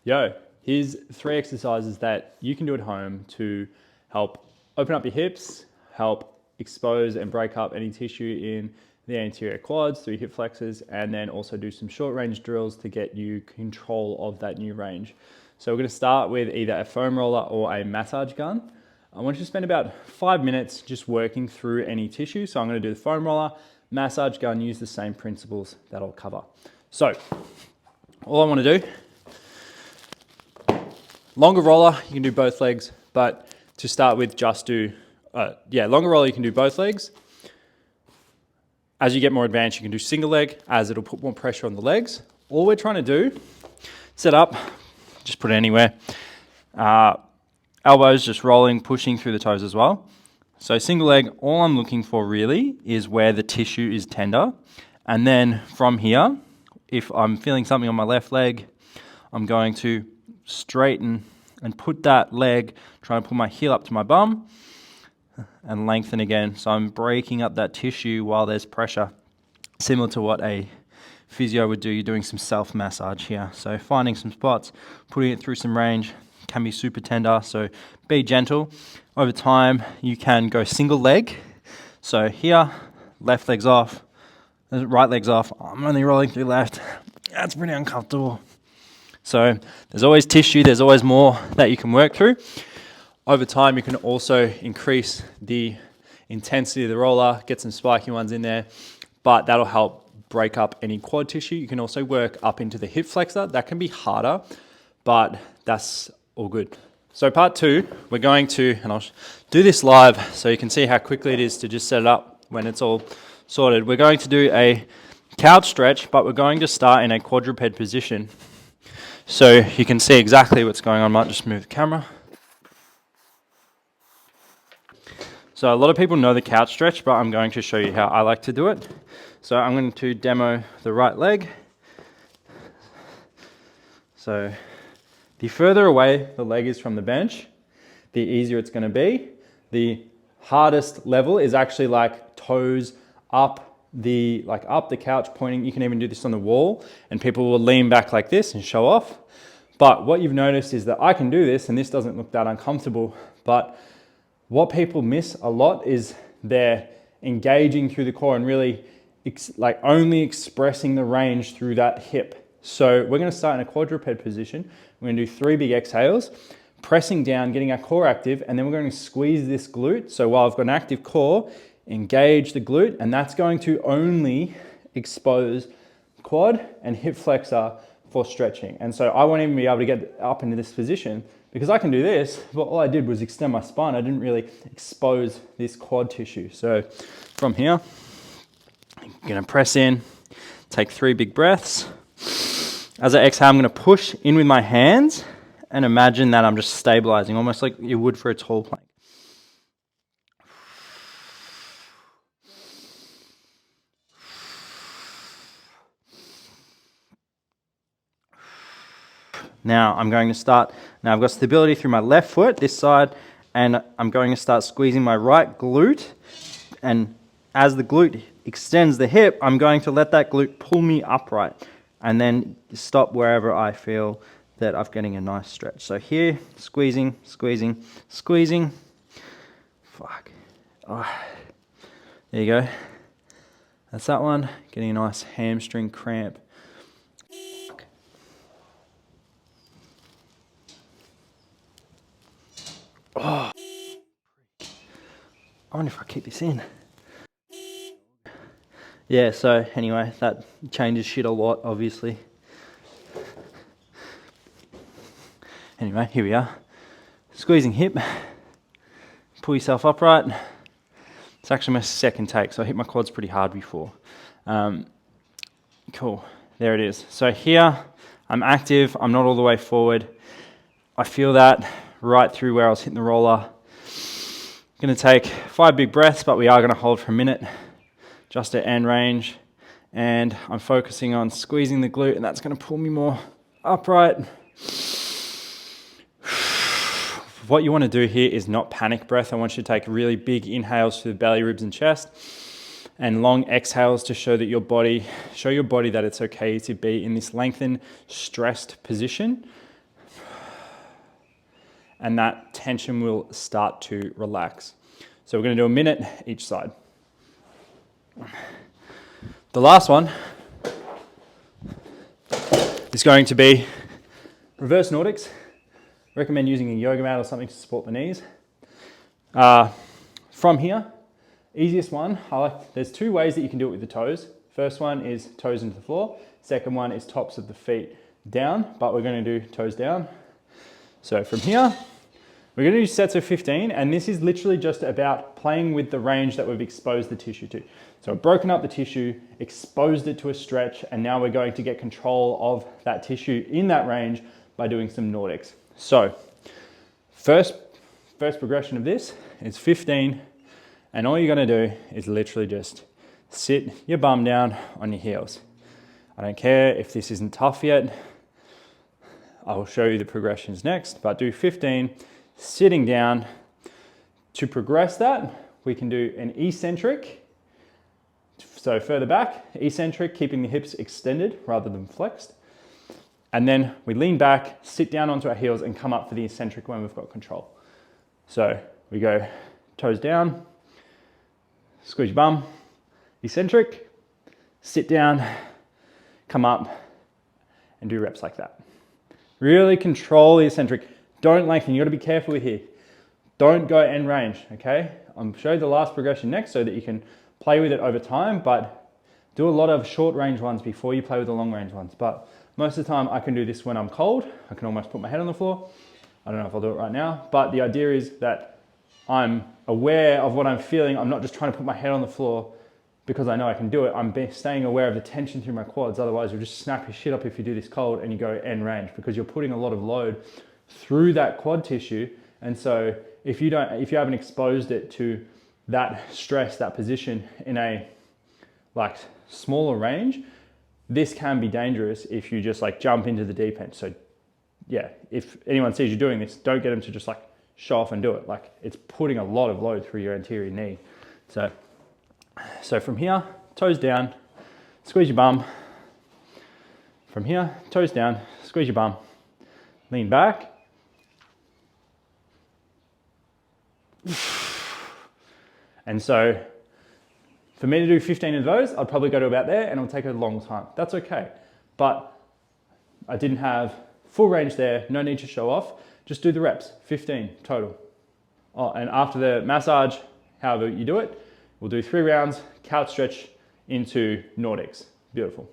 Yo, here's 3 exercises that you can do at home to help open up your hips, help expose and break up any tissue in the anterior quads through hip flexors, and then also do some short range drills to get you control of that new range. So we're going to start with either a foam roller or a massage gun. I want you to spend about 5 minutes just working through any tissue. So I'm going to do the foam roller, massage gun, use the same principles that I'll cover. So all I want to do, longer roller, you can do both legs, but to start with, just do, longer roller, you can do both legs. As you get more advanced, you can do single leg, as it'll put more pressure on the legs. All we're trying to do, set up, just put it anywhere. Elbows just rolling, pushing through the toes as well. So single leg, all I'm looking for really is where the tissue is tender. And then from here, if I'm feeling something on my left leg, I'm going to straighten and put that leg, try to pull my heel up to my bum and lengthen again. So I'm breaking up that tissue while there's pressure, similar to what a physio would do. You're doing some self-massage here. So finding some spots, putting it through some range, can be super tender, so be gentle. Over time, you can go single leg. So here, left leg's off, right leg's off. I'm only rolling through left. That's pretty uncomfortable. So there's always tissue, there's always more that you can work through. Over time, you can also increase the intensity of the roller, get some spiky ones in there, but that'll help break up any quad tissue. You can also work up into the hip flexor. That can be harder, but that's all good. So part 2, we're going to, and I'll do this live so you can see how quickly it is to just set it up when it's all sorted. We're going to do a couch stretch, but we're going to start in a quadruped position. So you can see exactly what's going on. I might just move the camera. So a lot of people know the couch stretch, but I'm going to show you how I like to do it. So I'm going to demo the right leg. So the further away the leg is from the bench, the easier it's going to be. The hardest level is actually like toes up the couch pointing. You can even do this on the wall and people will lean back like this and show off. But what you've noticed is that I can do this and this doesn't look that uncomfortable. But what people miss a lot is they're engaging through the core and really only expressing the range through that hip. So we're going to start in a quadruped position. We're going to do 3 big exhales, pressing down, getting our core active, and then we're going to squeeze this glute. So while I've got an active core, engage the glute, and that's going to only expose quad and hip flexor for stretching. And so I won't even be able to get up into this position because I can do this, but all I did was extend my spine. I didn't really expose this quad tissue. So from here, I'm going to press in, take 3 big breaths. As I exhale, I'm going to push in with my hands and imagine that I'm just stabilizing, almost like you would for a tall plank. Now I'm going to start, now I've got stability through my left foot, this side, and I'm going to start squeezing my right glute. And as the glute extends the hip, I'm going to let that glute pull me upright. And then stop wherever I feel that I'm getting a nice stretch. So here, squeezing, squeezing, squeezing. Fuck. Oh. There you go. That's that one. Getting a nice hamstring cramp. Oh. I wonder if I keep this in. Yeah, so anyway, that changes shit a lot, obviously. Anyway, here we are. Squeezing hip. Pull yourself upright. It's actually my second take, so I hit my quads pretty hard before. Cool, there it is. So here, I'm active, I'm not all the way forward. I feel that right through where I was hitting the roller. I'm gonna take 5 big breaths, but we are gonna hold for a minute. Just at end range, and I'm focusing on squeezing the glute, and that's going to pull me more upright. What you want to do here is not panic breath. I want you to take really big inhales through the belly, ribs, and chest, and long exhales to show your body that it's okay to be in this lengthened, stressed position. and that tension will start to relax. So we're going to do a minute each side. The last one is going to be reverse Nordics. Recommend using a yoga mat or something to support the knees. From here, easiest one, there's two ways that you can do it with the toes. First one is toes into the floor. Second one is tops of the feet down, but we're going to do toes down. So from here, we're going to do sets of 15, and this is literally just about playing with the range that we've exposed the tissue to. So we've broken up the tissue, exposed it to a stretch, and now we're going to get control of that tissue in that range by doing some Nordics. So first progression of this is 15, and all you're going to do is literally just sit your bum down on your heels. I don't care if this isn't tough yet. I will show you the progressions next, but do 15 sitting down. To progress that, we can do an eccentric. So further back, eccentric, keeping the hips extended rather than flexed. And then we lean back, sit down onto our heels and come up for the eccentric when we've got control. So we go toes down, squeeze your bum, eccentric, sit down, come up and do reps like that. Really control the eccentric. Don't lengthen, you gotta be careful here. Don't go end range, okay? I'll show you the last progression next so that you can play with it over time, but do a lot of short range ones before you play with the long range ones. But most of the time I can do this when I'm cold. I can almost put my head on the floor. I don't know if I'll do it right now, but the idea is that I'm aware of what I'm feeling. I'm not just trying to put my head on the floor because I know I can do it. I'm staying aware of the tension through my quads. Otherwise you'll just snap your shit up if you do this cold and you go end range because you're putting a lot of load through that quad tissue. And so if you haven't exposed it to that stress, that position in a like smaller range, this can be dangerous if you just like jump into the deep end. So yeah, if anyone sees you doing this, don't get them to just like show off and do it. Like it's putting a lot of load through your anterior knee. So from here, toes down, squeeze your bum. From here, toes down, squeeze your bum, lean back. And so for me to do 15 of those, I'd probably go to about there and it'll take a long time. That's okay. But I didn't have full range there, no need to show off. Just do the reps, 15 total. Oh, and after the massage, however you do it, we'll do 3 rounds, couch stretch into Nordics. Beautiful.